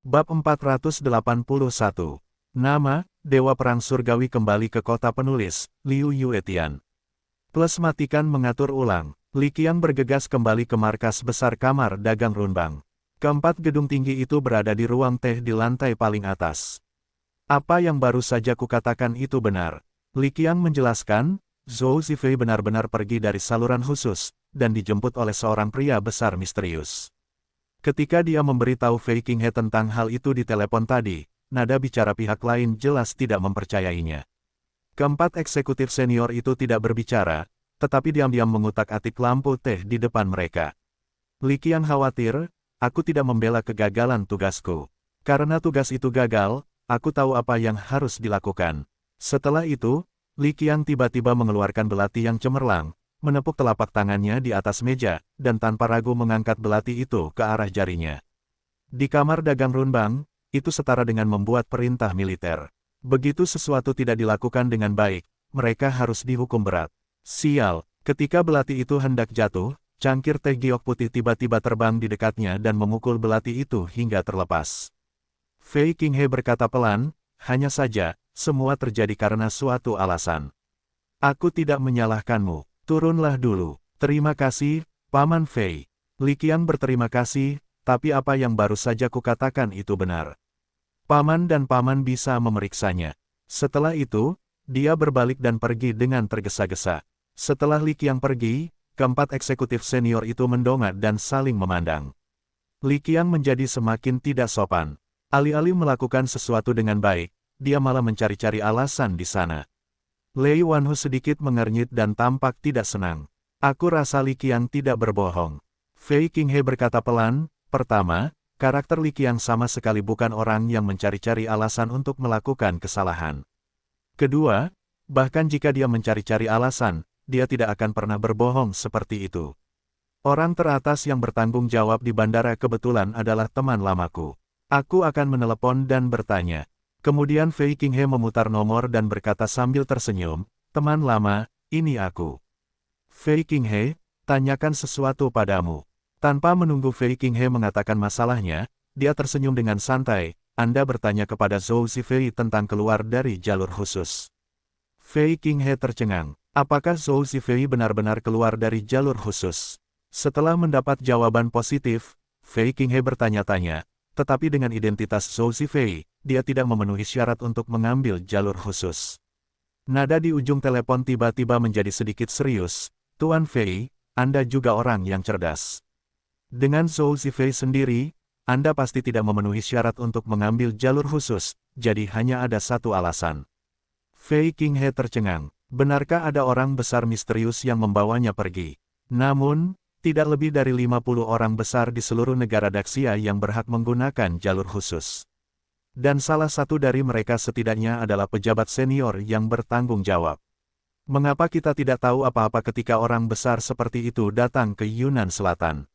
Bab 481. Nama, Dewa Perang Surgawi kembali ke kota penulis, Liu Yuetian. Plus matikan mengatur ulang, Li Qiang bergegas kembali ke markas besar kamar dagang Runbang. Keempat gedung tinggi itu berada di ruang teh di lantai paling atas. Apa yang baru saja kukatakan itu benar. Li Qiang menjelaskan, Zhou Zifei benar-benar pergi dari saluran khusus, dan dijemput oleh seorang pria besar misterius. Ketika dia memberitahu Fei Qinghe tentang hal itu di telepon tadi, nada bicara pihak lain jelas tidak mempercayainya. Keempat eksekutif senior itu tidak berbicara, tetapi diam-diam mengutak-atik lampu teh di depan mereka. Li Qiang khawatir, aku tidak membela kegagalan tugasku. Karena tugas itu gagal, aku tahu apa yang harus dilakukan. Setelah itu, Li Qiang tiba-tiba mengeluarkan belati yang cemerlang, menepuk telapak tangannya di atas meja, dan tanpa ragu mengangkat belati itu ke arah jarinya. Di kamar dagang Runbang, itu setara dengan membuat perintah militer. Begitu sesuatu tidak dilakukan dengan baik, mereka harus dihukum berat. Sial, ketika belati itu hendak jatuh, cangkir teh giok putih tiba-tiba terbang di dekatnya dan memukul belati itu hingga terlepas. Fei Qinghe berkata pelan, hanya saja, semua terjadi karena suatu alasan. Aku tidak menyalahkanmu, turunlah dulu. Terima kasih, Paman Fei. Li Qiang berterima kasih, tapi apa yang baru saja kukatakan itu benar. Paman dan Paman bisa memeriksanya. Setelah itu, dia berbalik dan pergi dengan tergesa-gesa. Setelah Li Qiang pergi, keempat eksekutif senior itu mendongak dan saling memandang. Li Qiang menjadi semakin tidak sopan. Alih-alih melakukan sesuatu dengan baik, dia malah mencari-cari alasan di sana. Lei Wanhu sedikit mengernyit dan tampak tidak senang. Aku rasa Li Qiang tidak berbohong. Fei Qinghe berkata pelan, pertama, karakter Li Qiang sama sekali bukan orang yang mencari-cari alasan untuk melakukan kesalahan. Kedua, bahkan jika dia mencari-cari alasan, dia tidak akan pernah berbohong seperti itu. Orang teratas yang bertanggung jawab di bandara kebetulan adalah teman lamaku. Aku akan menelepon dan bertanya. Kemudian Fei Qinghe memutar nomor dan berkata sambil tersenyum, teman lama, ini aku. Fei Qinghe, tanyakan sesuatu padamu. Tanpa menunggu Fei Qinghe mengatakan masalahnya, dia tersenyum dengan santai, Anda bertanya kepada Zhou Zifei tentang keluar dari jalur khusus. Fei Qinghe tercengang, apakah Zhou Zifei benar-benar keluar dari jalur khusus? Setelah mendapat jawaban positif, Fei Qinghe bertanya-tanya, tetapi dengan identitas Zhou Zifei, dia tidak memenuhi syarat untuk mengambil jalur khusus. Nada di ujung telepon tiba-tiba menjadi sedikit serius, Tuan Fei, Anda juga orang yang cerdas. Dengan Zhou Zifei sendiri, Anda pasti tidak memenuhi syarat untuk mengambil jalur khusus, jadi hanya ada satu alasan. Fei Qinghe tercengang, benarkah ada orang besar misterius yang membawanya pergi? Namun, tidak lebih dari 50 orang besar di seluruh negara Daxia yang berhak menggunakan jalur khusus. Dan salah satu dari mereka setidaknya adalah pejabat senior yang bertanggung jawab. Mengapa kita tidak tahu apa-apa ketika orang besar seperti itu datang ke Yunnan Selatan?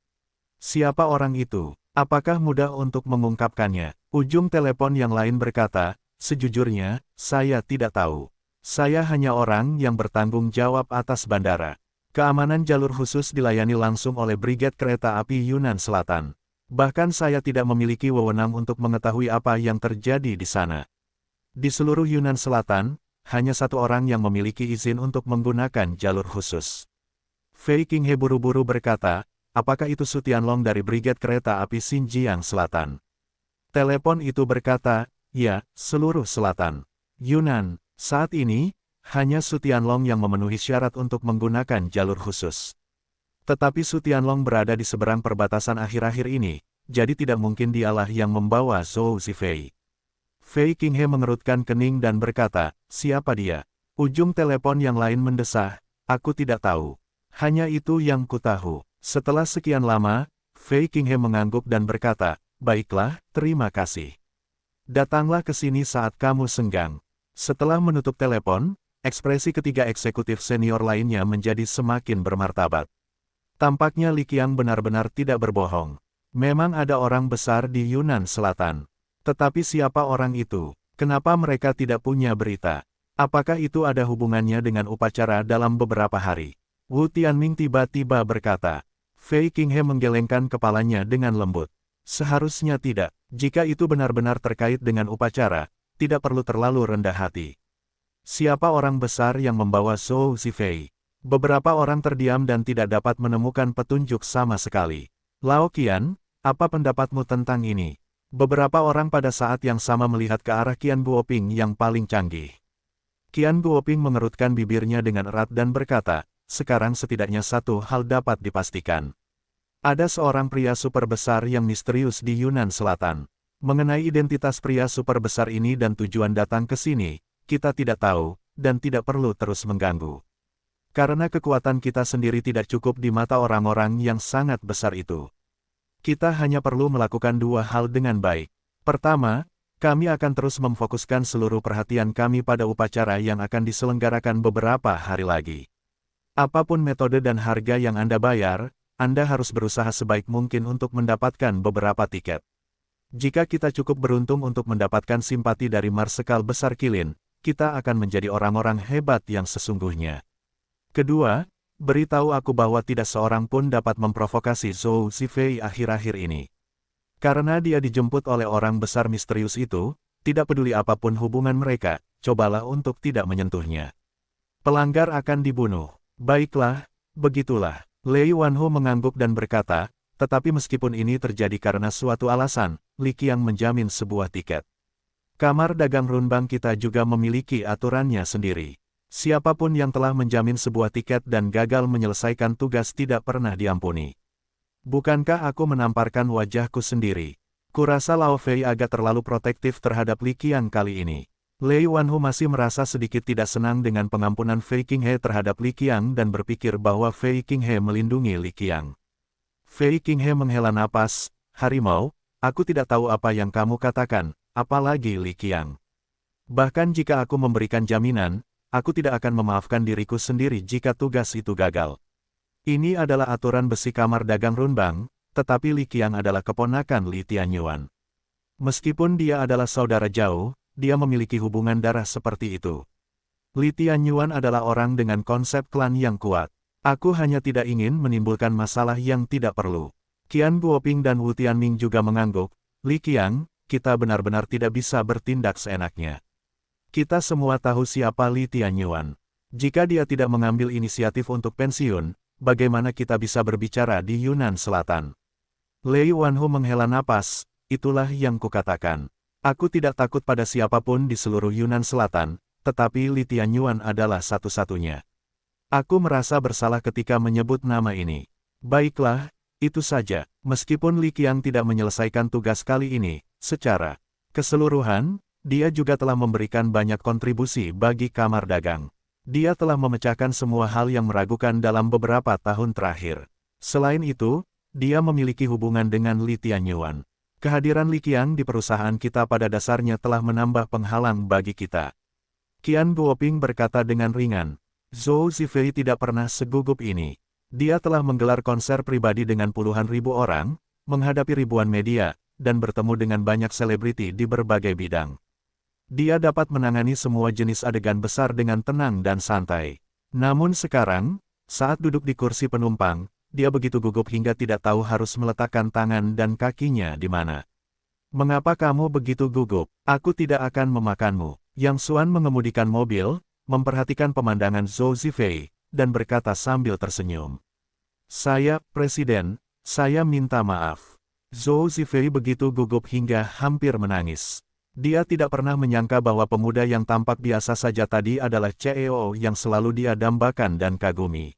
Siapa orang itu? Apakah mudah untuk mengungkapkannya? Ujung telepon yang lain berkata, sejujurnya, saya tidak tahu. Saya hanya orang yang bertanggung jawab atas bandara. Keamanan jalur khusus dilayani langsung oleh Brigade Kereta Api Yunnan Selatan. Bahkan saya tidak memiliki wewenang untuk mengetahui apa yang terjadi di sana. Di seluruh Yunnan Selatan, hanya satu orang yang memiliki izin untuk menggunakan jalur khusus. Fei Qinghe buru-buru berkata, apakah itu Su Tianlong dari Brigade Kereta Api Xinjiang Selatan? Telepon itu berkata, ya, seluruh selatan. Yunnan, saat ini, hanya Su Tianlong yang memenuhi syarat untuk menggunakan jalur khusus. Tetapi Su Tianlong berada di seberang perbatasan akhir-akhir ini, jadi tidak mungkin dialah yang membawa Zhou Zifei. Fei Qinghe mengerutkan kening dan berkata, siapa dia? Ujung telepon yang lain mendesah, aku tidak tahu. Hanya itu yang ku tahu. Setelah sekian lama, Fei Qinghe mengangguk dan berkata, baiklah, terima kasih. Datanglah ke sini saat kamu senggang. Setelah menutup telepon, ekspresi ketiga eksekutif senior lainnya menjadi semakin bermartabat. Tampaknya Li Qiang benar-benar tidak berbohong. Memang ada orang besar di Yunnan Selatan. Tetapi siapa orang itu? Kenapa mereka tidak punya berita? Apakah itu ada hubungannya dengan upacara dalam beberapa hari? Wu Tianming tiba-tiba berkata. Fei Qinghe menggelengkan kepalanya dengan lembut. Seharusnya tidak. Jika itu benar-benar terkait dengan upacara, tidak perlu terlalu rendah hati. Siapa orang besar yang membawa Zhou Zifei? Beberapa orang terdiam dan tidak dapat menemukan petunjuk sama sekali. Lao Qian, apa pendapatmu tentang ini? Beberapa orang pada saat yang sama melihat ke arah Qian Guoping yang paling canggih. Qian Guoping mengerutkan bibirnya dengan erat dan berkata, sekarang setidaknya satu hal dapat dipastikan. Ada seorang pria super besar yang misterius di Yunnan Selatan. Mengenai identitas pria super besar ini dan tujuan datang ke sini, kita tidak tahu, dan tidak perlu terus mengganggu. Karena kekuatan kita sendiri tidak cukup di mata orang-orang yang sangat besar itu. Kita hanya perlu melakukan dua hal dengan baik. Pertama, kami akan terus memfokuskan seluruh perhatian kami pada upacara yang akan diselenggarakan beberapa hari lagi. Apapun metode dan harga yang Anda bayar, Anda harus berusaha sebaik mungkin untuk mendapatkan beberapa tiket. Jika kita cukup beruntung untuk mendapatkan simpati dari Marsekal Besar Qilin, kita akan menjadi orang-orang hebat yang sesungguhnya. Kedua, beritahu aku bahwa tidak seorang pun dapat memprovokasi Zhou Zifei akhir-akhir ini. Karena dia dijemput oleh orang besar misterius itu, tidak peduli apapun hubungan mereka, cobalah untuk tidak menyentuhnya. Pelanggar akan dibunuh. Baiklah, begitulah. Lei Wanhu mengangguk dan berkata, tetapi meskipun ini terjadi karena suatu alasan, Li Qiang menjamin sebuah tiket. Kamar dagang Runbang kita juga memiliki aturannya sendiri. Siapapun yang telah menjamin sebuah tiket dan gagal menyelesaikan tugas tidak pernah diampuni. Bukankah aku menamparkan wajahku sendiri? Kurasa Lao Fei agak terlalu protektif terhadap Li Qiang kali ini. Lei Wanhu masih merasa sedikit tidak senang dengan pengampunan Fei Qinghe terhadap Li Qiang dan berpikir bahwa Fei Qinghe melindungi Li Qiang. Fei Qinghe menghela napas, harimau, aku tidak tahu apa yang kamu katakan, apalagi Li Qiang. Bahkan jika aku memberikan jaminan, aku tidak akan memaafkan diriku sendiri jika tugas itu gagal. Ini adalah aturan besi kamar dagang Runbang, tetapi Li Qiang adalah keponakan Li Tianyuan. Meskipun dia adalah saudara jauh, dia memiliki hubungan darah seperti itu. Li Tianyuan adalah orang dengan konsep klan yang kuat. Aku hanya tidak ingin menimbulkan masalah yang tidak perlu. Qian Guoping dan Wu Tianming juga mengangguk, Li Qiang, kita benar-benar tidak bisa bertindak seenaknya. Kita semua tahu siapa Li Tianyuan. Jika dia tidak mengambil inisiatif untuk pensiun, bagaimana kita bisa berbicara di Yunnan Selatan? Lei Wanhu menghela napas, itulah yang kukatakan. Aku tidak takut pada siapapun di seluruh Yunnan Selatan, tetapi Li Tianyuan adalah satu-satunya. Aku merasa bersalah ketika menyebut nama ini. Baiklah, itu saja. Meskipun Li Qiang tidak menyelesaikan tugas kali ini, secara keseluruhan, dia juga telah memberikan banyak kontribusi bagi kamar dagang. Dia telah memecahkan semua hal yang meragukan dalam beberapa tahun terakhir. Selain itu, dia memiliki hubungan dengan Li Tianyuan. Kehadiran Li Qiang di perusahaan kita pada dasarnya telah menambah penghalang bagi kita. Qian Guoping berkata dengan ringan, Zhou Zifei tidak pernah segugup ini. Dia telah menggelar konser pribadi dengan puluhan ribu orang, menghadapi ribuan media, dan bertemu dengan banyak selebriti di berbagai bidang. Dia dapat menangani semua jenis adegan besar dengan tenang dan santai. Namun sekarang, saat duduk di kursi penumpang, dia begitu gugup hingga tidak tahu harus meletakkan tangan dan kakinya di mana. Mengapa kamu begitu gugup? Aku tidak akan memakanmu. Yang Xuan mengemudikan mobil, memperhatikan pemandangan Zhou Zifei, dan berkata sambil tersenyum. Presiden, saya minta maaf. Zhou Zifei begitu gugup hingga hampir menangis. Dia tidak pernah menyangka bahwa pemuda yang tampak biasa saja tadi adalah CEO yang selalu dia dambakan dan kagumi.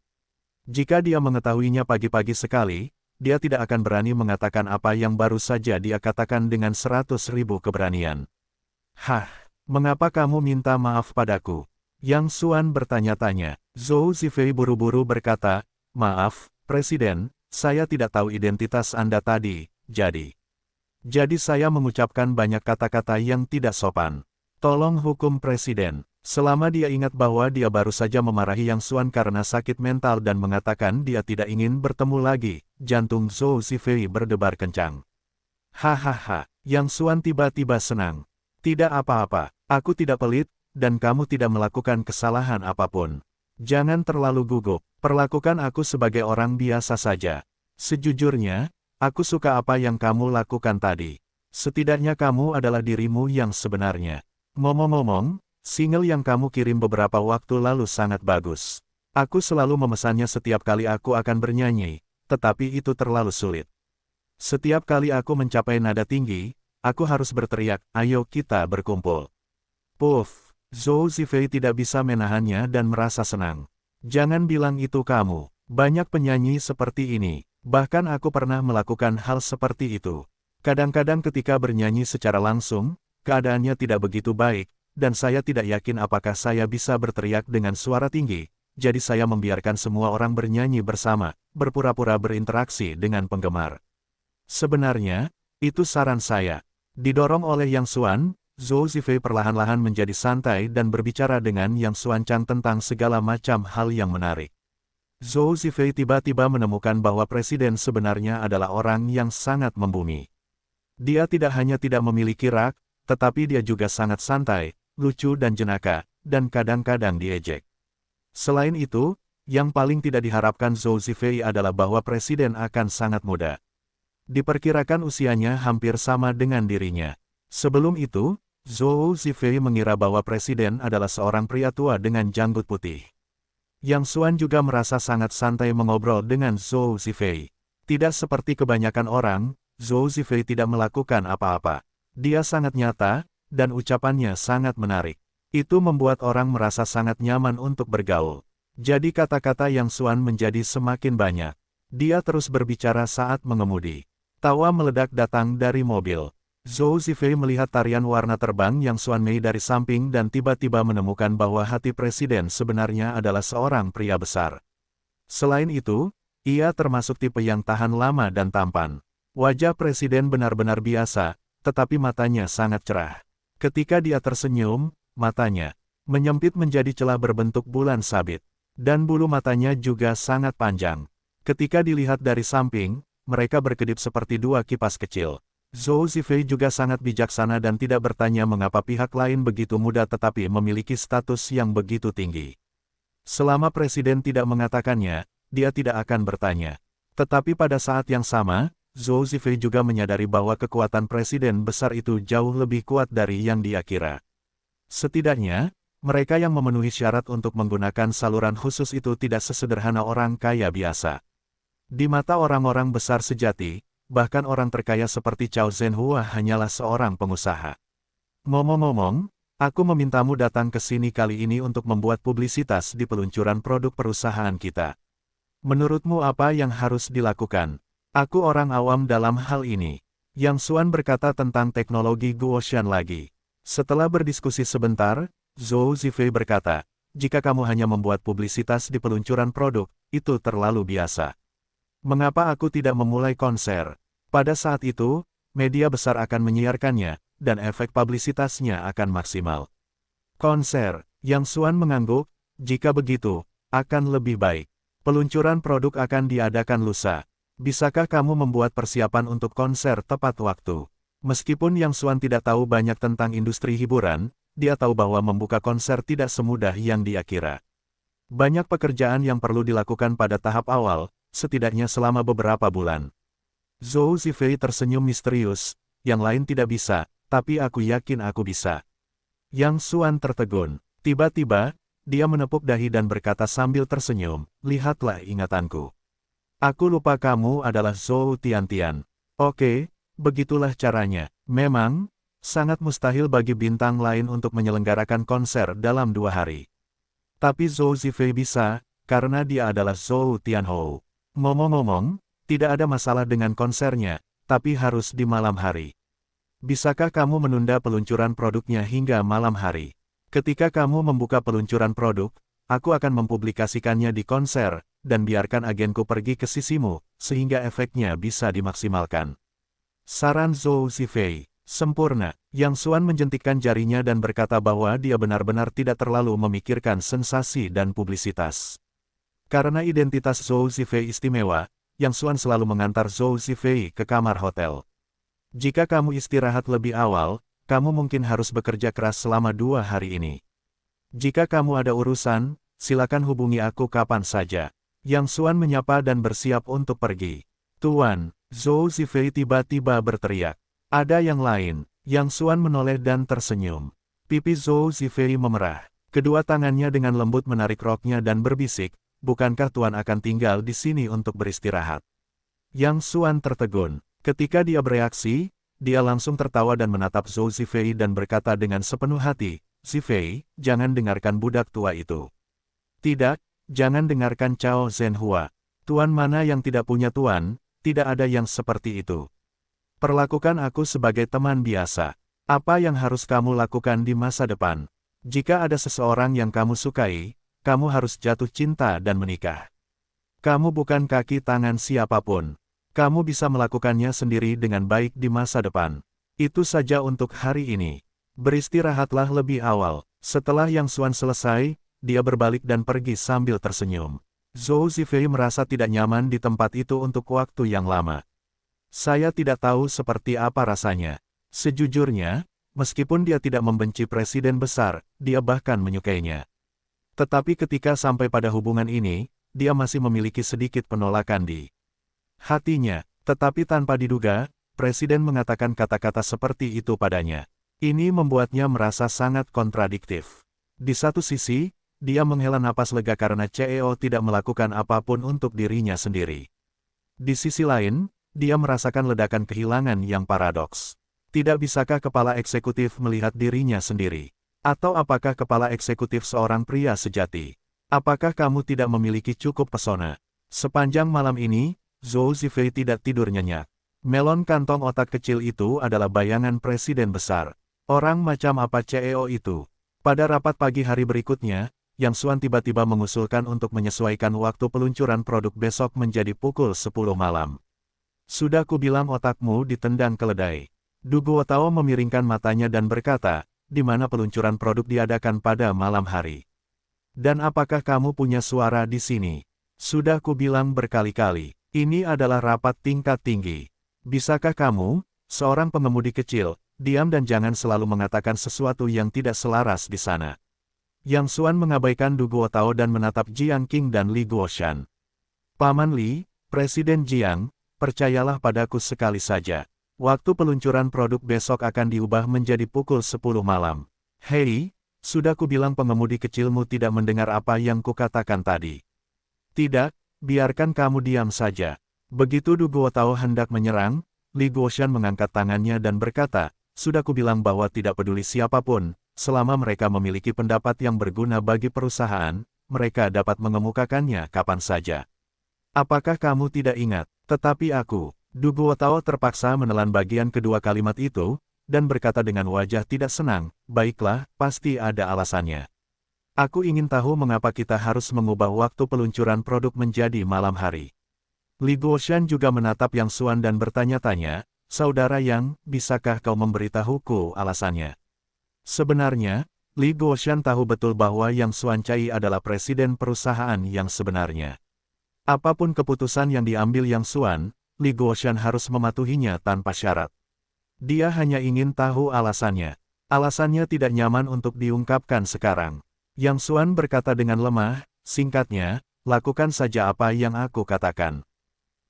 Jika dia mengetahuinya pagi-pagi sekali, dia tidak akan berani mengatakan apa yang baru saja dia katakan dengan 100.000 keberanian. Hah, mengapa kamu minta maaf padaku? Yang Xuan bertanya-tanya. Zhou Zifei buru-buru berkata, maaf, Presiden, saya tidak tahu identitas Anda tadi, jadi saya mengucapkan banyak kata-kata yang tidak sopan. Tolong hukum Presiden. Selama dia ingat bahwa dia baru saja memarahi Yang Xuan karena sakit mental dan mengatakan dia tidak ingin bertemu lagi, jantung Zhou Zifei berdebar kencang. Hahaha, Yang Xuan tiba-tiba senang. Tidak apa-apa, aku tidak pelit, dan kamu tidak melakukan kesalahan apapun. Jangan terlalu gugup, perlakukan aku sebagai orang biasa saja. Sejujurnya, Aku suka apa yang kamu lakukan tadi. Setidaknya kamu adalah dirimu yang sebenarnya. Ngomong-ngomong, single yang kamu kirim beberapa waktu lalu sangat bagus. Aku selalu memesannya setiap kali aku akan bernyanyi, tetapi itu terlalu sulit. Setiap kali aku mencapai nada tinggi, aku harus berteriak, ayo kita berkumpul. Puff, Zhou Zifei tidak bisa menahannya dan merasa senang. Jangan bilang itu kamu. Banyak penyanyi seperti ini. Bahkan aku pernah melakukan hal seperti itu. Kadang-kadang ketika bernyanyi secara langsung, keadaannya tidak begitu baik, dan saya tidak yakin apakah saya bisa berteriak dengan suara tinggi, jadi saya membiarkan semua orang bernyanyi bersama, berpura-pura berinteraksi dengan penggemar. Sebenarnya, itu saran saya. Didorong oleh Yang Xuan, Zhou Zifei perlahan-lahan menjadi santai dan berbicara dengan Yang Xuanchang tentang segala macam hal yang menarik. Zhou Zifei tiba-tiba menemukan bahwa presiden sebenarnya adalah orang yang sangat membumi. Dia tidak hanya tidak memiliki rak, tetapi dia juga sangat santai, lucu dan jenaka, dan kadang-kadang diejek. Selain itu, yang paling tidak diharapkan Zhou Zifei adalah bahwa presiden akan sangat muda. Diperkirakan usianya hampir sama dengan dirinya. Sebelum itu, Zhou Zifei mengira bahwa presiden adalah seorang pria tua dengan janggut putih. Yang Xuan juga merasa sangat santai mengobrol dengan Zhou Zifei. Tidak seperti kebanyakan orang, Zhou Zifei tidak melakukan apa-apa. Dia sangat nyata, dan ucapannya sangat menarik. Itu membuat orang merasa sangat nyaman untuk bergaul. Jadi kata-kata Yang Xuan menjadi semakin banyak. Dia terus berbicara saat mengemudi. Tawa meledak datang dari mobil. Zhou Zifei melihat tarian warna terbang Yang Xuan Mei dari samping dan tiba-tiba menemukan bahwa hati presiden sebenarnya adalah seorang pria besar. Selain itu, ia termasuk tipe yang tahan lama dan tampan. Wajah presiden benar-benar biasa, tetapi matanya sangat cerah. Ketika dia tersenyum, matanya menyempit menjadi celah berbentuk bulan sabit. Dan bulu matanya juga sangat panjang. Ketika dilihat dari samping, mereka berkedip seperti dua kipas kecil. Zhou Zifei juga sangat bijaksana dan tidak bertanya mengapa pihak lain begitu muda tetapi memiliki status yang begitu tinggi. Selama presiden tidak mengatakannya, dia tidak akan bertanya. Tetapi pada saat yang sama, Zhou Zifei juga menyadari bahwa kekuatan presiden besar itu jauh lebih kuat dari yang dia kira. Setidaknya, mereka yang memenuhi syarat untuk menggunakan saluran khusus itu tidak sesederhana orang kaya biasa. Di mata orang-orang besar sejati, bahkan orang terkaya seperti Chao Zhenhua hanyalah seorang pengusaha. Ngomong-ngomong, aku memintamu datang ke sini kali ini untuk membuat publisitas di peluncuran produk perusahaan kita. Menurutmu apa yang harus dilakukan? Aku orang awam dalam hal ini. Yang Xuan berkata tentang teknologi Guoshan lagi. Setelah berdiskusi sebentar, Zhou Zifei berkata, jika kamu hanya membuat publisitas di peluncuran produk, itu terlalu biasa. Mengapa aku tidak memulai konser? Pada saat itu, media besar akan menyiarkannya, dan efek publisitasnya akan maksimal. Konser, Yang Xuan mengangguk, jika begitu, akan lebih baik. Peluncuran produk akan diadakan lusa. Bisakah kamu membuat persiapan untuk konser tepat waktu? Meskipun Yang Xuan tidak tahu banyak tentang industri hiburan, dia tahu bahwa membuka konser tidak semudah yang dia kira. Banyak pekerjaan yang perlu dilakukan pada tahap awal, setidaknya selama beberapa bulan. Zhou Zifei tersenyum misterius, yang lain tidak bisa, tapi aku yakin aku bisa. Yang Xuan tertegun. Tiba-tiba, dia menepuk dahi dan berkata sambil tersenyum, lihatlah ingatanku. Aku lupa kamu adalah Zhou Tiantian. Oke, begitulah caranya. Memang, sangat mustahil bagi bintang lain untuk menyelenggarakan konser dalam 2 hari. Tapi Zhou Zifei bisa, karena dia adalah Zhou Tianhou. Ngomong-ngomong, tidak ada masalah dengan konsernya, tapi harus di malam hari. Bisakah kamu menunda peluncuran produknya hingga malam hari? Ketika kamu membuka peluncuran produk, aku akan mempublikasikannya di konser, dan biarkan agenku pergi ke sisimu, sehingga efeknya bisa dimaksimalkan. Saran Zhou Zifei, sempurna. Yang Xuan menjentikkan jarinya dan berkata bahwa dia benar-benar tidak terlalu memikirkan sensasi dan publisitas. Karena identitas Zhou Zifei istimewa, Yang Xuan selalu mengantar Zhou Zifei ke kamar hotel. Jika kamu istirahat lebih awal, kamu mungkin harus bekerja keras selama 2 hari ini. Jika kamu ada urusan, silakan hubungi aku kapan saja. Yang Xuan menyapa dan bersiap untuk pergi. Tuan, Zhou Zifei tiba-tiba berteriak. Ada yang lain. Yang Xuan menoleh dan tersenyum. Pipi Zhou Zifei memerah. Kedua tangannya dengan lembut menarik roknya dan berbisik, bukankah Tuan akan tinggal di sini untuk beristirahat? Yang Xuan tertegun. Ketika dia bereaksi, dia langsung tertawa dan menatap Zhou Zifei dan berkata dengan sepenuh hati, Zifei, jangan dengarkan budak tua itu. Tidak, jangan dengarkan Cao Zhenhua. Tuan mana yang tidak punya tuan, tidak ada yang seperti itu. Perlakukan aku sebagai teman biasa. Apa yang harus kamu lakukan di masa depan? Jika ada seseorang yang kamu sukai, kamu harus jatuh cinta dan menikah. Kamu bukan kaki tangan siapapun. Kamu bisa melakukannya sendiri dengan baik di masa depan. Itu saja untuk hari ini. Beristirahatlah lebih awal. Setelah Yang Xuan selesai, dia berbalik dan pergi sambil tersenyum. Zhou Zifei merasa tidak nyaman di tempat itu untuk waktu yang lama. Saya tidak tahu seperti apa rasanya. Sejujurnya, meskipun dia tidak membenci presiden besar, dia bahkan menyukainya. Tetapi ketika sampai pada hubungan ini, dia masih memiliki sedikit penolakan di hatinya. Tetapi tanpa diduga, presiden mengatakan kata-kata seperti itu padanya. Ini membuatnya merasa sangat kontradiktif. Di satu sisi, dia menghela napas lega karena CEO tidak melakukan apapun untuk dirinya sendiri. Di sisi lain, dia merasakan ledakan kehilangan yang paradoks. Tidak bisakah kepala eksekutif melihat dirinya sendiri? Atau apakah kepala eksekutif seorang pria sejati? Apakah kamu tidak memiliki cukup pesona? Sepanjang malam ini, Zhou Zifei tidak tidur nyenyak. Melon kantong otak kecil itu adalah bayangan presiden besar. Orang macam apa CEO itu? Pada rapat pagi hari berikutnya, Yang Xuan tiba-tiba mengusulkan untuk menyesuaikan waktu peluncuran produk besok menjadi pukul 10 malam. Sudah kubilang otakmu ditendang keledai. Du Guotao memiringkan matanya dan berkata, di mana peluncuran produk diadakan pada malam hari? Dan apakah kamu punya suara di sini? Sudah kubilang berkali-kali, ini adalah rapat tingkat tinggi. Bisakah kamu, seorang pengemudi kecil, diam dan jangan selalu mengatakan sesuatu yang tidak selaras di sana? Yang Xuan mengabaikan Du Guotao dan menatap Jiang Qing dan Li Guoshan. Paman Li, Presiden Jiang, percayalah padaku sekali saja. Waktu peluncuran produk besok akan diubah menjadi pukul 10 malam. Hei, sudah kubilang pengemudi kecilmu tidak mendengar apa yang kukatakan tadi. Tidak, biarkan kamu diam saja. Begitu Du Guotao hendak menyerang, Li Guoshan mengangkat tangannya dan berkata, sudah kubilang bahwa tidak peduli siapapun, selama mereka memiliki pendapat yang berguna bagi perusahaan, mereka dapat mengemukakannya kapan saja. Apakah kamu tidak ingat? Tetapi aku, Du Guotao terpaksa menelan bagian kedua kalimat itu, dan berkata dengan wajah tidak senang, baiklah, pasti ada alasannya. Aku ingin tahu mengapa kita harus mengubah waktu peluncuran produk menjadi malam hari. Li Guoshan juga menatap Yang Xuan dan bertanya-tanya, saudara Yang, bisakah kau memberitahuku alasannya? Sebenarnya, Li Guoshan tahu betul bahwa Yang Xuan Cai adalah presiden perusahaan yang sebenarnya. Apapun keputusan yang diambil Yang Xuan, Li Guoshan harus mematuhinya tanpa syarat. Dia hanya ingin tahu alasannya. Alasannya tidak nyaman untuk diungkapkan sekarang. Yang Xuan berkata dengan lemah, singkatnya, lakukan saja apa yang aku katakan.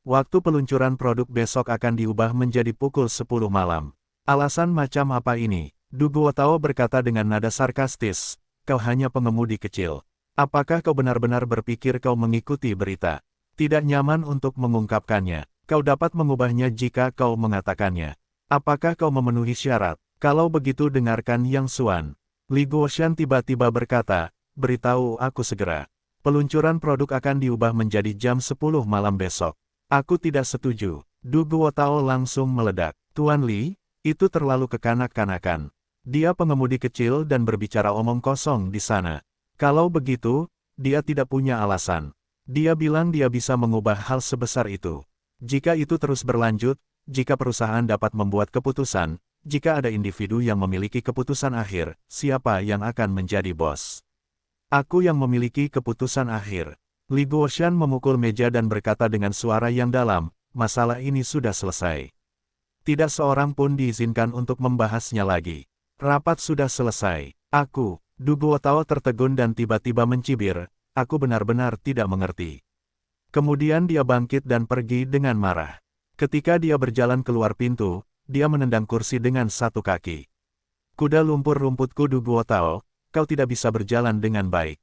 Waktu peluncuran produk besok akan diubah menjadi pukul 10 malam. Alasan macam apa ini? Du Guotao berkata dengan nada sarkastis, kau hanya pengemudi kecil. Apakah kau benar-benar berpikir kau mengikuti berita? Tidak nyaman untuk mengungkapkannya. Kau dapat mengubahnya jika kau mengatakannya. Apakah kau memenuhi syarat? Kalau begitu dengarkan Yang Xuan. Li Guoshan tiba-tiba berkata, beritahu aku segera. Peluncuran produk akan diubah menjadi jam 10 malam besok. Aku tidak setuju. Du Guotao langsung meledak. Tuan Li, itu terlalu kekanak-kanakan. Dia pengemudi kecil dan berbicara omong kosong di sana. Kalau begitu, dia tidak punya alasan. Dia bilang dia bisa mengubah hal sebesar itu. Jika itu terus berlanjut, jika perusahaan dapat membuat keputusan, jika ada individu yang memiliki keputusan akhir, siapa yang akan menjadi bos? Aku yang memiliki keputusan akhir. Li Guoshan memukul meja dan berkata dengan suara yang dalam, masalah ini sudah selesai. Tidak seorang pun diizinkan untuk membahasnya lagi. Rapat sudah selesai. Aku, Du Guotao tertegun dan tiba-tiba mencibir, aku benar-benar tidak mengerti. Kemudian dia bangkit dan pergi dengan marah. Ketika dia berjalan keluar pintu, dia menendang kursi dengan satu kaki. Kuda lumpur rumputku Du Guotao, kau tidak bisa berjalan dengan baik.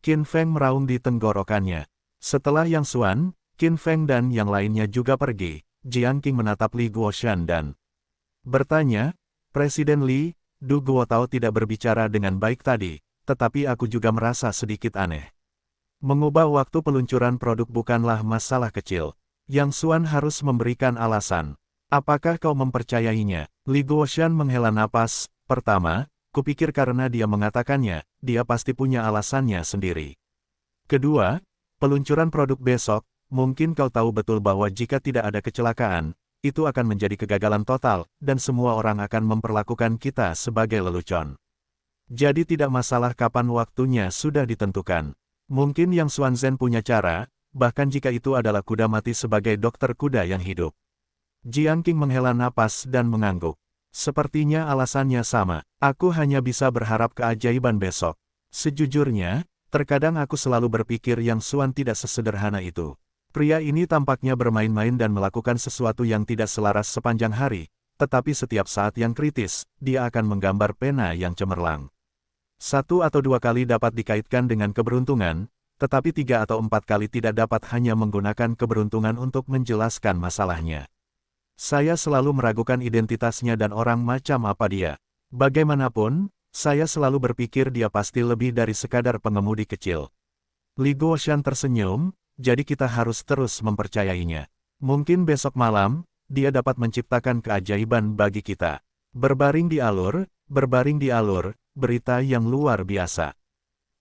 Qin Feng meraung di tenggorokannya. Setelah Yang Xuan, Qin Feng dan yang lainnya juga pergi, Jiang Qing menatap Li Guoshan dan bertanya, Presiden Li, Du Guotao tidak berbicara dengan baik tadi, tetapi aku juga merasa sedikit aneh. Mengubah waktu peluncuran produk bukanlah masalah kecil. Yang Xuan harus memberikan alasan. Apakah kau mempercayainya? Li Guoshan menghela napas. Pertama, kupikir karena dia mengatakannya, dia pasti punya alasannya sendiri. Kedua, peluncuran produk besok, mungkin kau tahu betul bahwa jika tidak ada kecelakaan, itu akan menjadi kegagalan total, dan semua orang akan memperlakukan kita sebagai lelucon. Jadi tidak masalah kapan waktunya sudah ditentukan. Mungkin Yang Xuanzhen punya cara, bahkan jika itu adalah kuda mati sebagai dokter kuda yang hidup. Jiang Qing menghela napas dan mengangguk. Sepertinya alasannya sama, aku hanya bisa berharap keajaiban besok. Sejujurnya, terkadang aku selalu berpikir Yang Xuan tidak sesederhana itu. Pria ini tampaknya bermain-main dan melakukan sesuatu yang tidak selaras sepanjang hari, tetapi setiap saat yang kritis, dia akan menggambar pena yang cemerlang. 1 atau 2 kali dapat dikaitkan dengan keberuntungan, tetapi 3 atau 4 kali tidak dapat hanya menggunakan keberuntungan untuk menjelaskan masalahnya. Saya selalu meragukan identitasnya dan orang macam apa dia. Bagaimanapun, saya selalu berpikir dia pasti lebih dari sekadar pengemudi kecil. Li Guoshan tersenyum, jadi kita harus terus mempercayainya. Mungkin besok malam, dia dapat menciptakan keajaiban bagi kita. Berbaring di alur, berita yang luar biasa.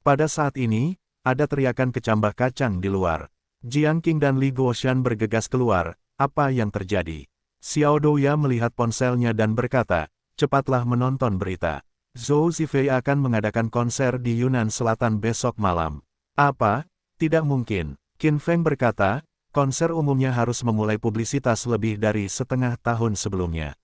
Pada saat ini, ada teriakan kecambah kacang di luar. Jiang Qing dan Li Guoshan bergegas keluar, apa yang terjadi? Xiao Douya melihat ponselnya dan berkata, cepatlah menonton berita. Zhou Zifei akan mengadakan konser di Yunnan Selatan besok malam. Apa? Tidak mungkin. Qin Feng berkata, konser umumnya harus memulai publisitas lebih dari setengah tahun sebelumnya.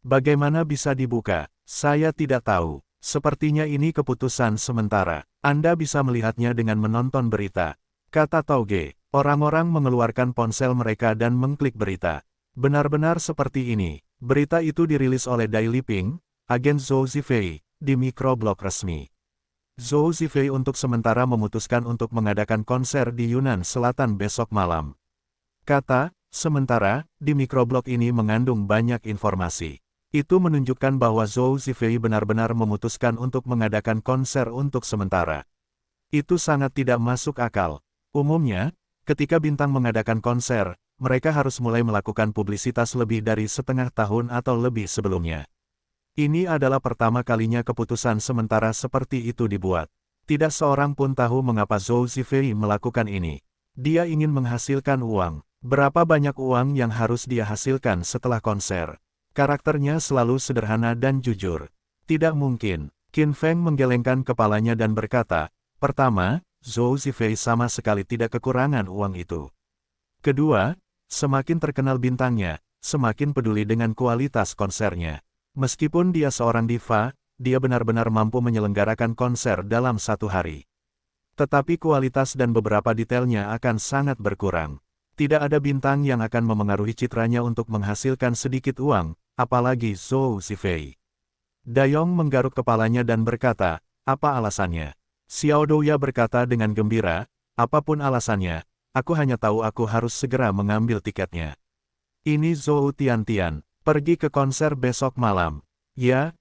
Bagaimana bisa dibuka? Saya tidak tahu. Sepertinya ini keputusan sementara. Anda bisa melihatnya dengan menonton berita. Kata Tauge, orang-orang mengeluarkan ponsel mereka dan mengklik berita. Benar-benar seperti ini. Berita itu dirilis oleh Daily Ping, agen Zhou Zifei, di mikroblog resmi. Zhou Zifei untuk sementara memutuskan untuk mengadakan konser di Yunnan Selatan besok malam. Kata, sementara, di mikroblog ini mengandung banyak informasi. Itu menunjukkan bahwa Zhou Zifei benar-benar memutuskan untuk mengadakan konser untuk sementara. Itu sangat tidak masuk akal. Umumnya, ketika bintang mengadakan konser, mereka harus mulai melakukan publisitas lebih dari setengah tahun atau lebih sebelumnya. Ini adalah pertama kalinya keputusan sementara seperti itu dibuat. Tidak seorang pun tahu mengapa Zhou Zifei melakukan ini. Dia ingin menghasilkan uang. Berapa banyak uang yang harus dia hasilkan setelah konser? Karakternya selalu sederhana dan jujur. Tidak mungkin. Qin Feng menggelengkan kepalanya dan berkata, pertama, Zhou Zifei sama sekali tidak kekurangan uang itu. Kedua, semakin terkenal bintangnya, semakin peduli dengan kualitas konsernya. Meskipun dia seorang diva, dia benar-benar mampu menyelenggarakan konser dalam satu hari. Tetapi kualitas dan beberapa detailnya akan sangat berkurang. Tidak ada bintang yang akan memengaruhi citranya untuk menghasilkan sedikit uang, apalagi Zhou Zifei. Dayong menggaruk kepalanya dan berkata, apa alasannya? Xiao Douya berkata dengan gembira, apapun alasannya, aku hanya tahu aku harus segera mengambil tiketnya. Ini Zhou Tiantian, pergi ke konser besok malam. Ya,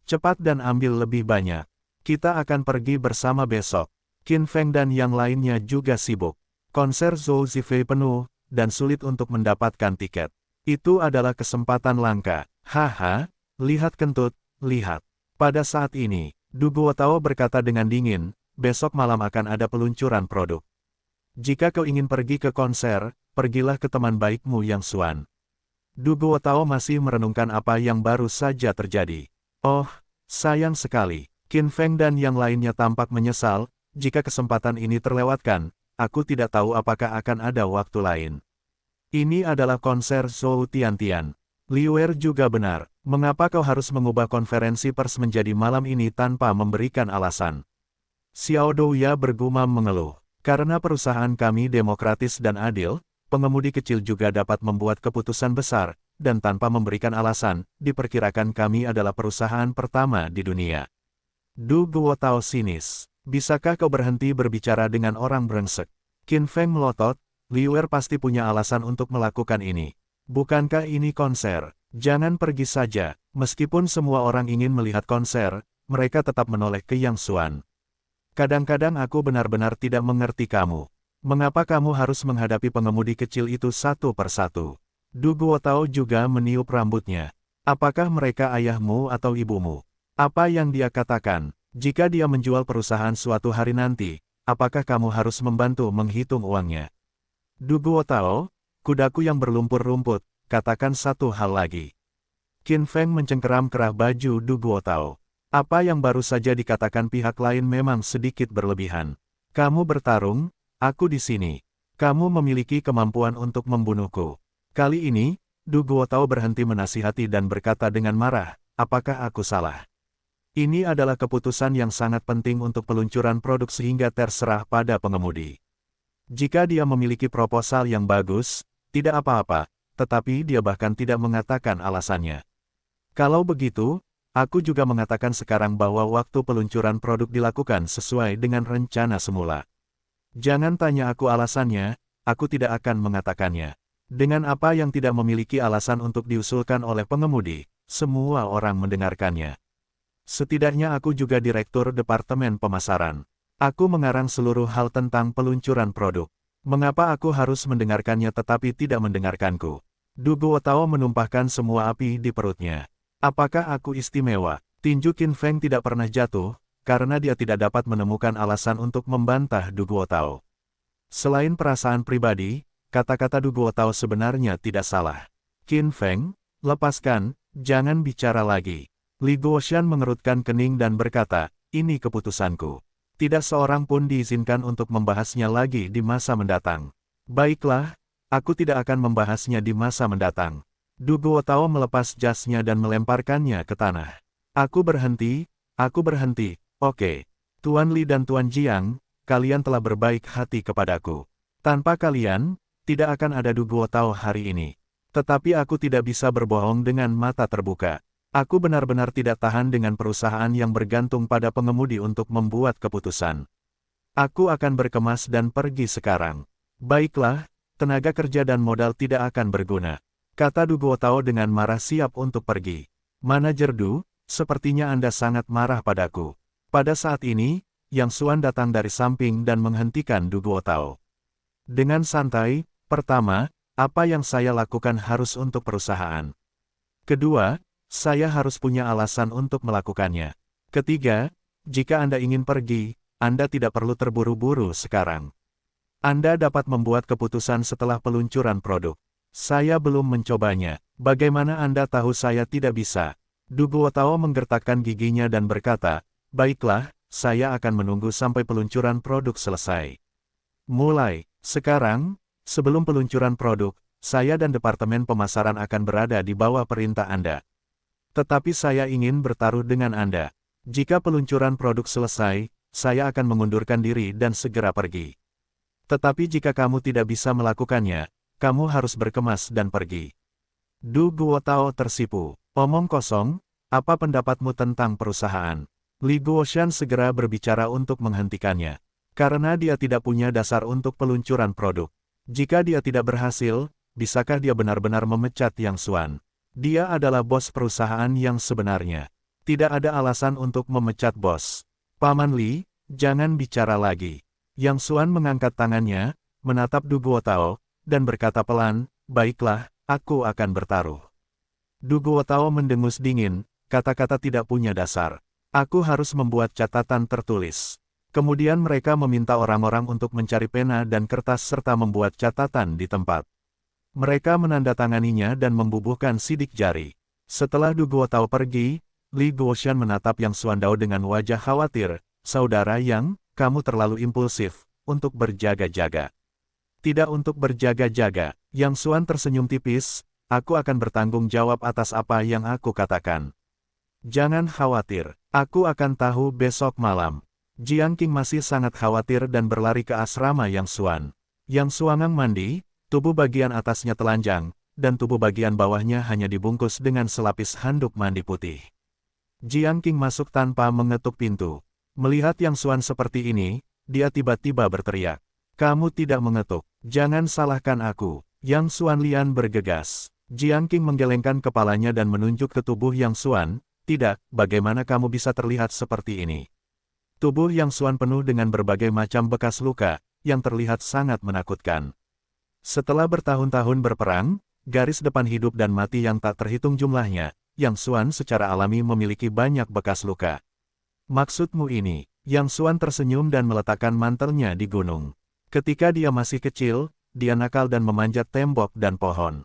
cepat dan ambil lebih banyak. Kita akan pergi bersama besok. Qin Feng dan yang lainnya juga sibuk. Konser Zhou Zifei penuh, dan sulit untuk mendapatkan tiket. Itu adalah kesempatan langka. Haha, lihat kentut, lihat. Pada saat ini, Du Guotao berkata dengan dingin, besok malam akan ada peluncuran produk. Jika kau ingin pergi ke konser, pergilah ke teman baikmu Yang Xuan. Du Guotao masih merenungkan apa yang baru saja terjadi. Oh, sayang sekali. Qin Feng dan yang lainnya tampak menyesal, jika kesempatan ini terlewatkan, aku tidak tahu apakah akan ada waktu lain. Ini adalah konser Zhou Tiantian. Liuer juga benar. Mengapa kau harus mengubah konferensi pers menjadi malam ini tanpa memberikan alasan? Xiao Douya bergumam mengeluh. Karena perusahaan kami demokratis dan adil, pengemudi kecil juga dapat membuat keputusan besar, dan tanpa memberikan alasan, diperkirakan kami adalah perusahaan pertama di dunia. Du Guotao sinis. Bisakah kau berhenti berbicara dengan orang brengsek? Qin Feng melotot, Liuer pasti punya alasan untuk melakukan ini. Bukankah ini konser? Jangan pergi saja. Meskipun semua orang ingin melihat konser, mereka tetap menoleh ke Yang Xuan. Kadang-kadang aku benar-benar tidak mengerti kamu. Mengapa kamu harus menghadapi pengemudi kecil itu satu persatu? Du Guotao juga meniup rambutnya. Apakah mereka ayahmu atau ibumu? Apa yang dia katakan? Jika dia menjual perusahaan suatu hari nanti, apakah kamu harus membantu menghitung uangnya? Du Guotao, kudaku yang berlumpur rumput, katakan satu hal lagi. Qin Feng mencengkeram kerah baju Du Guotao. Apa yang baru saja dikatakan pihak lain memang sedikit berlebihan. Kamu bertarung, aku di sini. Kamu memiliki kemampuan untuk membunuhku. Kali ini, Du Guotao berhenti menasihati dan berkata dengan marah, apakah aku salah? Ini adalah keputusan yang sangat penting untuk peluncuran produk sehingga terserah pada pengemudi. Jika dia memiliki proposal yang bagus, tidak apa-apa, tetapi dia bahkan tidak mengatakan alasannya. Kalau begitu, aku juga mengatakan sekarang bahwa waktu peluncuran produk dilakukan sesuai dengan rencana semula. Jangan tanya aku alasannya, aku tidak akan mengatakannya. Dengan apa yang tidak memiliki alasan untuk diusulkan oleh pengemudi, semua orang mendengarkannya. Setidaknya aku juga direktur Departemen Pemasaran. Aku mengarang seluruh hal tentang peluncuran produk. Mengapa aku harus mendengarkannya tetapi tidak mendengarkanku? Du Guotao menumpahkan semua api di perutnya. Apakah aku istimewa? Tinju Qin Feng tidak pernah jatuh, karena dia tidak dapat menemukan alasan untuk membantah Du Guotao. Selain perasaan pribadi, kata-kata Du Guotao sebenarnya tidak salah. Qin Feng, lepaskan, jangan bicara lagi. Li Guoshan mengerutkan kening dan berkata, ini keputusanku. Tidak seorang pun diizinkan untuk membahasnya lagi di masa mendatang. Baiklah, aku tidak akan membahasnya di masa mendatang. Du Guotao melepas jasnya dan melemparkannya ke tanah. Aku berhenti, oke. Tuan Li dan Tuan Jiang, kalian telah berbaik hati kepadaku. Tanpa kalian, tidak akan ada Du Guotao hari ini. Tetapi aku tidak bisa berbohong dengan mata terbuka. Aku benar-benar tidak tahan dengan perusahaan yang bergantung pada pengemudi untuk membuat keputusan. Aku akan berkemas dan pergi sekarang. Baiklah, tenaga kerja dan modal tidak akan berguna. Kata Du Guotao dengan marah siap untuk pergi. Manajer Du, sepertinya Anda sangat marah padaku. Pada saat ini, Yang Xuan datang dari samping dan menghentikan Du Guotao. Dengan santai, pertama, apa yang saya lakukan harus untuk perusahaan. Kedua, saya harus punya alasan untuk melakukannya. Ketiga, jika Anda ingin pergi, Anda tidak perlu terburu-buru sekarang. Anda dapat membuat keputusan setelah peluncuran produk. Saya belum mencobanya. Bagaimana Anda tahu saya tidak bisa? Du Guotao menggertakkan giginya dan berkata, baiklah, saya akan menunggu sampai peluncuran produk selesai. Mulai sekarang, sebelum peluncuran produk, saya dan Departemen Pemasaran akan berada di bawah perintah Anda. Tetapi saya ingin bertaruh dengan Anda. Jika peluncuran produk selesai, saya akan mengundurkan diri dan segera pergi. Tetapi jika kamu tidak bisa melakukannya, kamu harus berkemas dan pergi. Du Guotao tersipu. Omong kosong, apa pendapatmu tentang perusahaan? Li Guoshan segera berbicara untuk menghentikannya. Karena dia tidak punya dasar untuk peluncuran produk. Jika dia tidak berhasil, bisakah dia benar-benar memecat Yang Xuan? Dia adalah bos perusahaan yang sebenarnya. Tidak ada alasan untuk memecat bos. Paman Li, jangan bicara lagi. Yang Xuan mengangkat tangannya, menatap Du Guotao, dan berkata pelan, baiklah, aku akan bertaruh. Du Guotao mendengus dingin, kata-kata tidak punya dasar. Aku harus membuat catatan tertulis. Kemudian mereka meminta orang-orang untuk mencari pena dan kertas serta membuat catatan di tempat. Mereka menandatanganinya dan membubuhkan sidik jari. Setelah Du Guotao pergi, Li Guoshan menatap Yang Xuandao dengan wajah khawatir. Saudara Yang, kamu terlalu impulsif untuk berjaga-jaga. Tidak untuk berjaga-jaga. Yang Xuan tersenyum tipis, aku akan bertanggung jawab atas apa yang aku katakan. Jangan khawatir, aku akan tahu besok malam. Jiang Qing masih sangat khawatir dan berlari ke asrama Yang Xuan. Yang Xuangang mandi, Tubuh bagian atasnya telanjang, dan tubuh bagian bawahnya hanya dibungkus dengan selapis handuk mandi putih. Jiang Qing masuk tanpa mengetuk pintu. Melihat Yang Xuan seperti ini, dia tiba-tiba berteriak. Kamu tidak mengetuk, jangan salahkan aku. Yang Xuan Lian bergegas. Jiang Qing menggelengkan kepalanya dan menunjuk ke tubuh Yang Xuan. Tidak, bagaimana kamu bisa terlihat seperti ini? Tubuh Yang Xuan penuh dengan berbagai macam bekas luka, yang terlihat sangat menakutkan. Setelah bertahun-tahun berperang, garis depan hidup dan mati yang tak terhitung jumlahnya, Yang Xuan secara alami memiliki banyak bekas luka. Maksudmu ini? Yang Xuan tersenyum dan meletakkan mantelnya di gunung. Ketika dia masih kecil, dia nakal dan memanjat tembok dan pohon.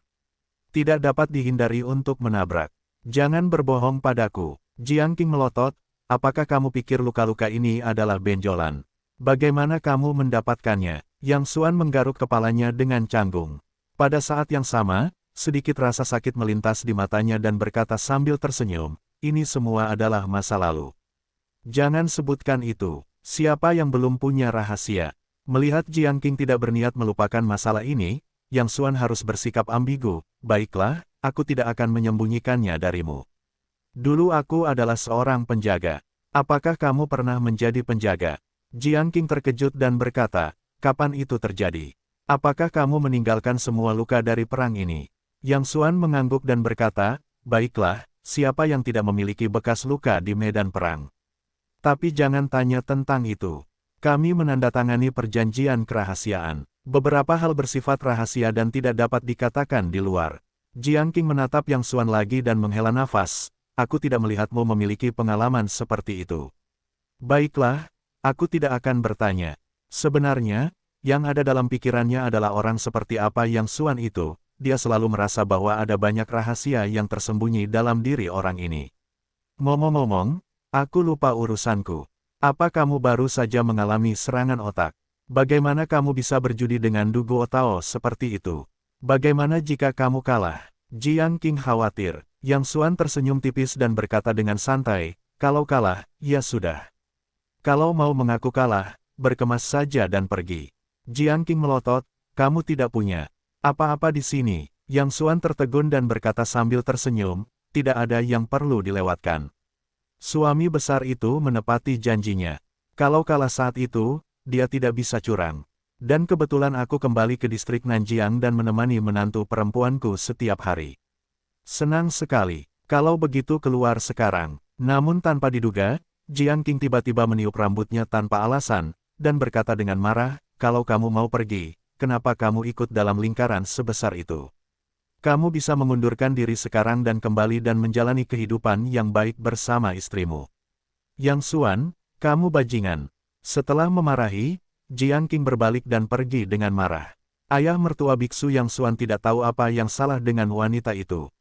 Tidak dapat dihindari untuk menabrak. Jangan berbohong padaku. Jiang Qing melotot, apakah kamu pikir luka-luka ini adalah benjolan? Bagaimana kamu mendapatkannya? Yang Xuan menggaruk kepalanya dengan canggung. Pada saat yang sama, sedikit rasa sakit melintas di matanya dan berkata sambil tersenyum, ini semua adalah masa lalu. Jangan sebutkan itu. Siapa yang belum punya rahasia? Melihat Jiang Qing tidak berniat melupakan masalah ini, Yang Xuan harus bersikap ambigu. Baiklah, aku tidak akan menyembunyikannya darimu. Dulu aku adalah seorang penjaga. Apakah kamu pernah menjadi penjaga? Jiang Qing terkejut dan berkata, kapan itu terjadi? Apakah kamu meninggalkan semua luka dari perang ini? Yang Xuan mengangguk dan berkata, baiklah, siapa yang tidak memiliki bekas luka di medan perang? Tapi jangan tanya tentang itu. Kami menandatangani perjanjian kerahasiaan. Beberapa hal bersifat rahasia dan tidak dapat dikatakan di luar. Jiang Qing menatap Yang Xuan lagi dan menghela nafas. Aku tidak melihatmu memiliki pengalaman seperti itu. Baiklah, aku tidak akan bertanya. Sebenarnya, yang ada dalam pikirannya adalah orang seperti apa Yang Xuan itu. Dia selalu merasa bahwa ada banyak rahasia yang tersembunyi dalam diri orang ini. Ngomong-ngomong, aku lupa urusanku. Apa kamu baru saja mengalami serangan otak? Bagaimana kamu bisa berjudi dengan Du Guo Tao seperti itu? Bagaimana jika kamu kalah? Jiang Qing khawatir. Yang Xuan tersenyum tipis dan berkata dengan santai, kalau kalah, ya sudah. Kalau mau mengaku kalah, berkemas saja dan pergi. Jiang Qing melotot, kamu tidak punya apa-apa di sini. Yang Xuan tertegun dan berkata sambil tersenyum, tidak ada yang perlu dilewatkan. Suami besar itu menepati janjinya. Kalau kalah saat itu, dia tidak bisa curang. Dan kebetulan aku kembali ke distrik Nanjiang dan menemani menantu perempuanku setiap hari. Senang sekali. Kalau begitu keluar sekarang. Namun tanpa diduga, Jiang Qing tiba-tiba meniup rambutnya tanpa alasan, dan berkata dengan marah, kalau kamu mau pergi, kenapa kamu ikut dalam lingkaran sebesar itu? Kamu bisa mengundurkan diri sekarang dan kembali dan menjalani kehidupan yang baik bersama istrimu. Yang Xuan, kamu bajingan. Setelah memarahi, Jiang Qing berbalik dan pergi dengan marah. Ayah mertua biksu Yang Xuan tidak tahu apa yang salah dengan wanita itu.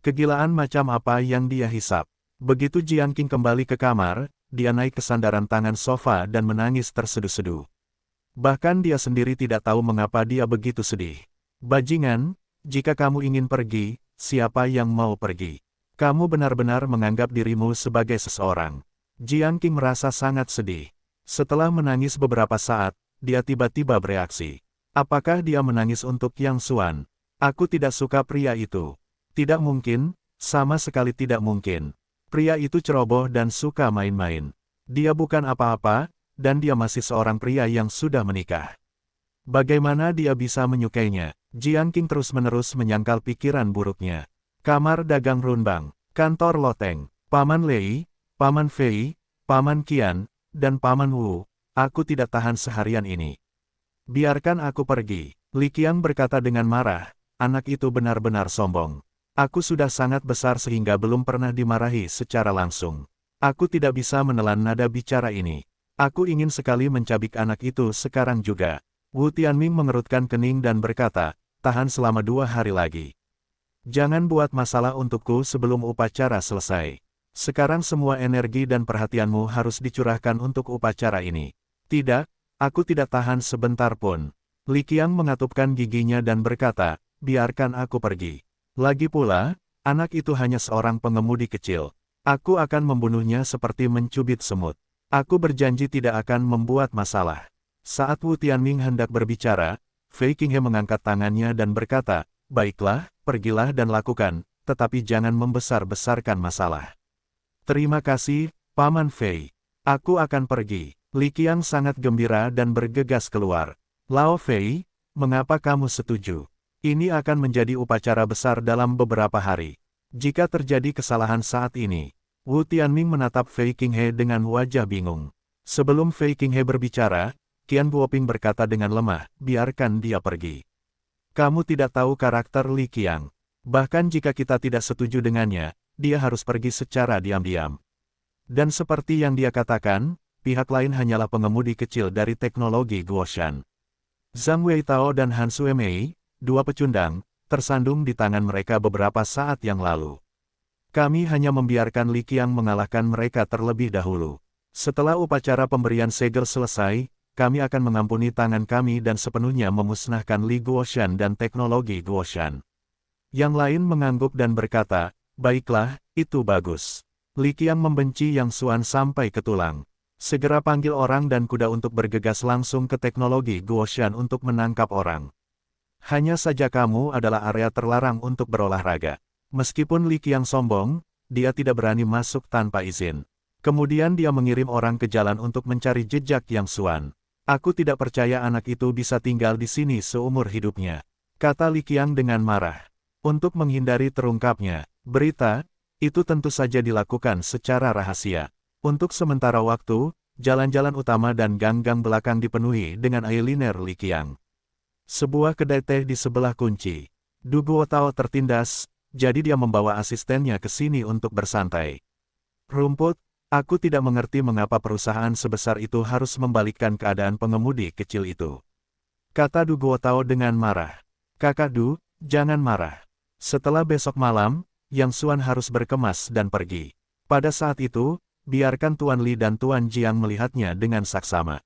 Kegilaan macam apa yang dia hisap. Begitu Jiang Qing kembali ke kamar, dia naik ke sandaran tangan sofa dan menangis terseduh-seduh. Bahkan dia sendiri tidak tahu mengapa dia begitu sedih. Bajingan, jika kamu ingin pergi, siapa yang mau pergi? Kamu benar-benar menganggap dirimu sebagai seseorang. Jiang Qing merasa sangat sedih. Setelah menangis beberapa saat, dia tiba-tiba bereaksi. Apakah dia menangis untuk Yang Xuan? Aku tidak suka pria itu. Tidak mungkin, sama sekali tidak mungkin. Pria itu ceroboh dan suka main-main. Dia bukan apa-apa, dan dia masih seorang pria yang sudah menikah. Bagaimana dia bisa menyukainya? Jiang Qing terus-menerus menyangkal pikiran buruknya. Kamar dagang Runbang, kantor loteng, Paman Lei, Paman Fei, Paman Qian, dan Paman Wu. Aku tidak tahan seharian ini. Biarkan aku pergi. Li Qiang berkata dengan marah, anak itu benar-benar sombong. Aku sudah sangat besar sehingga belum pernah dimarahi secara langsung. Aku tidak bisa menelan nada bicara ini. Aku ingin sekali mencabik anak itu sekarang juga. Wu Tianming mengerutkan kening dan berkata, tahan selama 2 hari lagi. Jangan buat masalah untukku sebelum upacara selesai. Sekarang semua energi dan perhatianmu harus dicurahkan untuk upacara ini. Tidak, aku tidak tahan sebentar pun. Li Qiang mengatupkan giginya dan berkata, biarkan aku pergi. Lagi pula, anak itu hanya seorang pengemudi kecil. Aku akan membunuhnya seperti mencubit semut. Aku berjanji tidak akan membuat masalah. Saat Wu Tianming hendak berbicara, Fei Qinghe mengangkat tangannya dan berkata, "Baiklah, pergilah dan lakukan, tetapi jangan membesar-besarkan masalah." "Terima kasih, Paman Fei. Aku akan pergi." Li Qiang sangat gembira dan bergegas keluar. "Lao Fei, mengapa kamu setuju? Ini akan menjadi upacara besar dalam beberapa hari. Jika terjadi kesalahan saat ini." Wu Tianming menatap Fei Qinghe dengan wajah bingung. Sebelum Fei Qinghe berbicara, Qian Guoping berkata dengan lemah, "Biarkan dia pergi. Kamu tidak tahu karakter Li Qiang. Bahkan jika kita tidak setuju dengannya, dia harus pergi secara diam-diam." Dan seperti yang dia katakan, pihak lain hanyalah pengemudi kecil dari teknologi Guoshan. Zhang Weitao dan Han Suemei, dua pecundang, tersandung di tangan mereka beberapa saat yang lalu. "Kami hanya membiarkan Li Qiang mengalahkan mereka terlebih dahulu. Setelah upacara pemberian segel selesai, kami akan mengampuni tangan kami dan sepenuhnya memusnahkan Li Guoshan dan teknologi Guoshan." Yang lain mengangguk dan berkata, "Baiklah, itu bagus." Li Qiang membenci Yang Xuan sampai ke tulang. Segera panggil orang dan kuda untuk bergegas langsung ke teknologi Guoshan untuk menangkap orang. Hanya saja kamu adalah area terlarang untuk berolahraga. Meskipun Li Qiang sombong, dia tidak berani masuk tanpa izin. Kemudian dia mengirim orang ke jalan untuk mencari jejak Yang Xuan. "Aku tidak percaya anak itu bisa tinggal di sini seumur hidupnya," kata Li Qiang dengan marah. Untuk menghindari terungkapnya berita, itu tentu saja dilakukan secara rahasia. Untuk sementara waktu, jalan-jalan utama dan gang-gang belakang dipenuhi dengan eyeliner Li Qiang. Sebuah kedai teh di sebelah kunci. Du Guotao tertindas, jadi dia membawa asistennya ke sini untuk bersantai. "Rumput, aku tidak mengerti mengapa perusahaan sebesar itu harus membalikkan keadaan pengemudi kecil itu," kata Du Guotao dengan marah. "Kakak Du, jangan marah. Setelah besok malam, Yang Xuan harus berkemas dan pergi. Pada saat itu, biarkan Tuan Li dan Tuan Jiang melihatnya dengan saksama.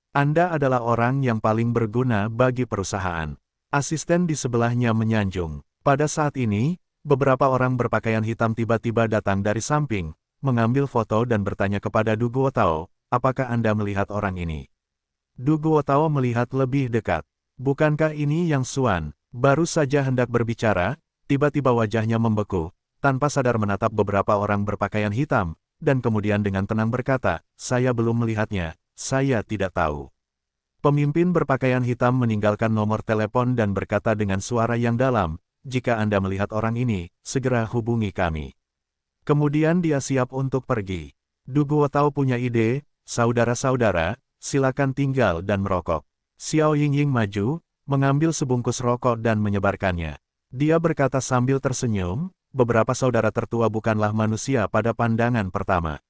Anda adalah orang yang paling berguna bagi perusahaan." Asisten di sebelahnya menyanjung. Pada saat ini, beberapa orang berpakaian hitam tiba-tiba datang dari samping, mengambil foto dan bertanya kepada Du Guotao, "Apakah Anda melihat orang ini?" Du Guotao melihat lebih dekat. "Bukankah ini Yang Xuan?" Baru saja hendak berbicara, tiba-tiba wajahnya membeku, tanpa sadar menatap beberapa orang berpakaian hitam, dan kemudian dengan tenang berkata, "Saya belum melihatnya, saya tidak tahu." Pemimpin berpakaian hitam meninggalkan nomor telepon dan berkata dengan suara yang dalam, "Jika Anda melihat orang ini, segera hubungi kami." Kemudian dia siap untuk pergi. Du Guotao punya ide, "Saudara-saudara, silakan tinggal dan merokok." Xiao Yingying maju, mengambil sebungkus rokok dan menyebarkannya. Dia berkata sambil tersenyum, "Beberapa saudara tertua bukanlah manusia pada pandangan pertama."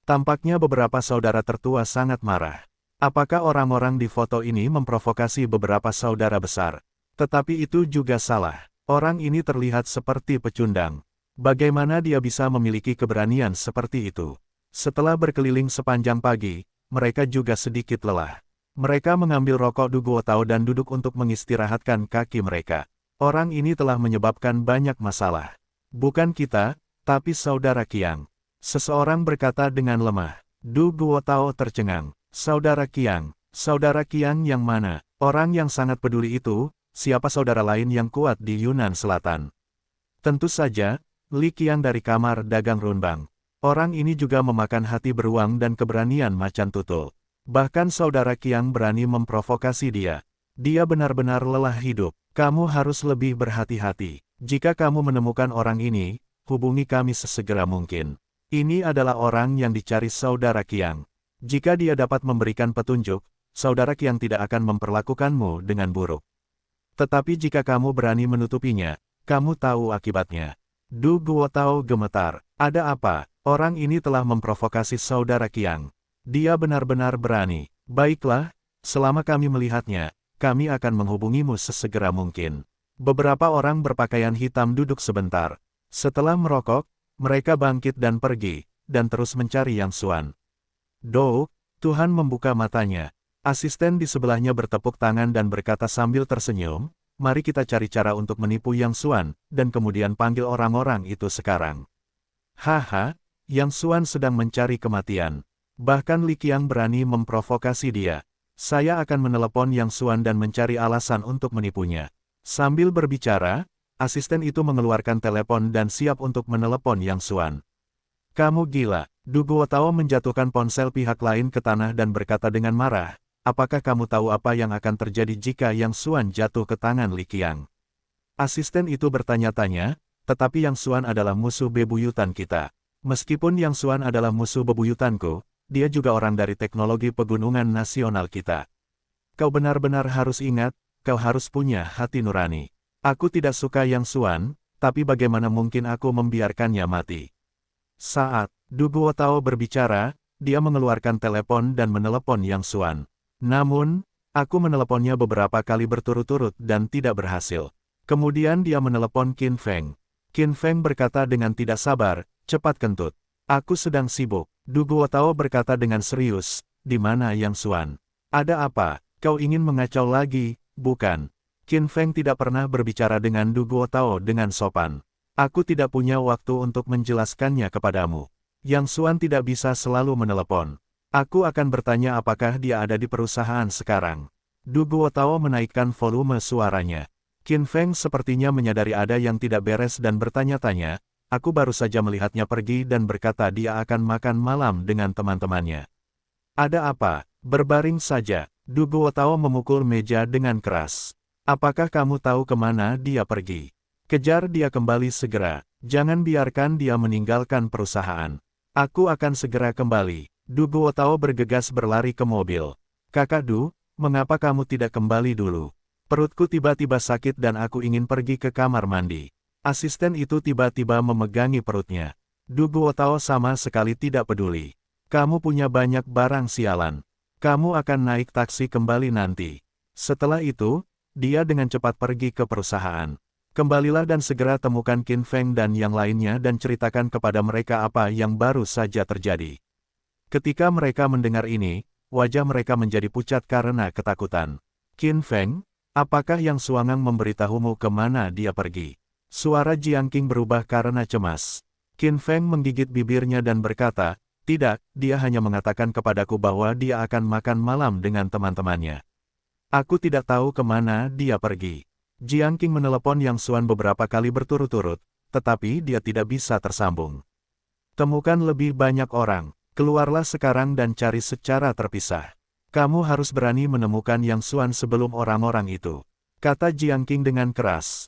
Tampaknya beberapa saudara tertua sangat marah. Apakah orang-orang di foto ini memprovokasi beberapa saudara besar? Tetapi itu juga salah. Orang ini terlihat seperti pecundang. Bagaimana dia bisa memiliki keberanian seperti itu? Setelah berkeliling sepanjang pagi, mereka juga sedikit lelah. Mereka mengambil rokok Du Guotao dan duduk untuk mengistirahatkan kaki mereka. Orang ini telah menyebabkan banyak masalah. "Bukan kita, tapi Saudara Qiang." Seseorang berkata dengan lemah. Du Guotao tercengang. "Saudara Qiang? Saudara Qiang yang mana?" Orang yang sangat peduli itu, siapa saudara lain yang kuat di Yunnan Selatan? Tentu saja, Li Qiang dari kamar dagang Runbang. Orang ini juga memakan hati beruang dan keberanian macan tutul. Bahkan saudara Qiang berani memprovokasi dia. Dia benar-benar lelah hidup. Kamu harus lebih berhati-hati. Jika kamu menemukan orang ini, hubungi kami sesegera mungkin. Ini adalah orang yang dicari saudara Qiang. Jika dia dapat memberikan petunjuk, saudara Qiang tidak akan memperlakukanmu dengan buruk. Tetapi jika kamu berani menutupinya, kamu tahu akibatnya. Du Guotao gemetar. "Ada apa? Orang ini telah memprovokasi saudara Qiang. Dia benar-benar berani." "Baiklah, selama kami melihatnya, kami akan menghubungimu sesegera mungkin." Beberapa orang berpakaian hitam duduk sebentar. Setelah merokok, mereka bangkit dan pergi, dan terus mencari Yang Xuan. "Do, Tuhan membuka matanya." Asisten di sebelahnya bertepuk tangan dan berkata sambil tersenyum, "Mari kita cari cara untuk menipu Yang Xuan, dan kemudian panggil orang-orang itu sekarang." "Haha, Yang Xuan sedang mencari kematian. Bahkan Li Qiang berani memprovokasi dia. Saya akan menelepon Yang Xuan dan mencari alasan untuk menipunya. Sambil berbicara, asisten itu mengeluarkan telepon dan siap untuk menelepon Yang Xuan. Kamu gila, Du Guotao menjatuhkan ponsel pihak lain ke tanah dan berkata dengan marah, apakah kamu tahu apa yang akan terjadi jika Yang Xuan jatuh ke tangan Li Qiang? Asisten itu bertanya-tanya, tetapi Yang Xuan adalah musuh bebuyutan kita. Meskipun Yang Xuan adalah musuh bebuyutanku, dia juga orang dari teknologi pegunungan nasional kita. Kau benar-benar harus ingat, kau harus punya hati nurani. Aku tidak suka Yang Xuan, tapi bagaimana mungkin aku membiarkannya mati? Saat Du Guotao berbicara, dia mengeluarkan telepon dan menelepon Yang Xuan. Namun, aku meneleponnya beberapa kali berturut-turut dan tidak berhasil. Kemudian dia menelepon Qin Feng. Qin Feng berkata dengan tidak sabar, cepat kentut. Aku sedang sibuk. Du Guotao berkata dengan serius, di mana Yang Xuan? Ada apa? Kau ingin mengacau lagi, bukan? Qin Feng tidak pernah berbicara dengan Du Guotao dengan sopan. Aku tidak punya waktu untuk menjelaskannya kepadamu. Yang Xuan tidak bisa selalu menelepon. Aku akan bertanya apakah dia ada di perusahaan sekarang. Du Guotao menaikkan volume suaranya. Qin Feng sepertinya menyadari ada yang tidak beres dan bertanya-tanya, aku baru saja melihatnya pergi dan berkata dia akan makan malam dengan teman-temannya. Ada apa? Berbaring saja. Du Guotao memukul meja dengan keras. Apakah kamu tahu kemana dia pergi? Kejar dia kembali segera. Jangan biarkan dia meninggalkan perusahaan. Aku akan segera kembali. Du Guotao bergegas berlari ke mobil. Kakak Du, mengapa kamu tidak kembali dulu? Perutku tiba-tiba sakit dan aku ingin pergi ke kamar mandi. Asisten itu tiba-tiba memegangi perutnya. Du Guotao sama sekali tidak peduli. Kamu punya banyak barang sialan. Kamu akan naik taksi kembali nanti. Setelah itu, dia dengan cepat pergi ke perusahaan. Kembalilah dan segera temukan Qin Feng dan yang lainnya dan ceritakan kepada mereka apa yang baru saja terjadi. Ketika mereka mendengar ini, wajah mereka menjadi pucat karena ketakutan. Qin Feng, apakah Yang Xuangang memberitahumu kemana dia pergi? Suara Jiang Qing berubah karena cemas. Qin Feng menggigit bibirnya dan berkata, tidak, dia hanya mengatakan kepadaku bahwa dia akan makan malam dengan teman-temannya. Aku tidak tahu kemana dia pergi. Jiang Qing menelepon Yang Xuan beberapa kali berturut-turut, tetapi dia tidak bisa tersambung. Temukan lebih banyak orang. Keluarlah sekarang dan cari secara terpisah. Kamu harus berani menemukan Yang Xuan sebelum orang-orang itu, kata Jiang Qing dengan keras.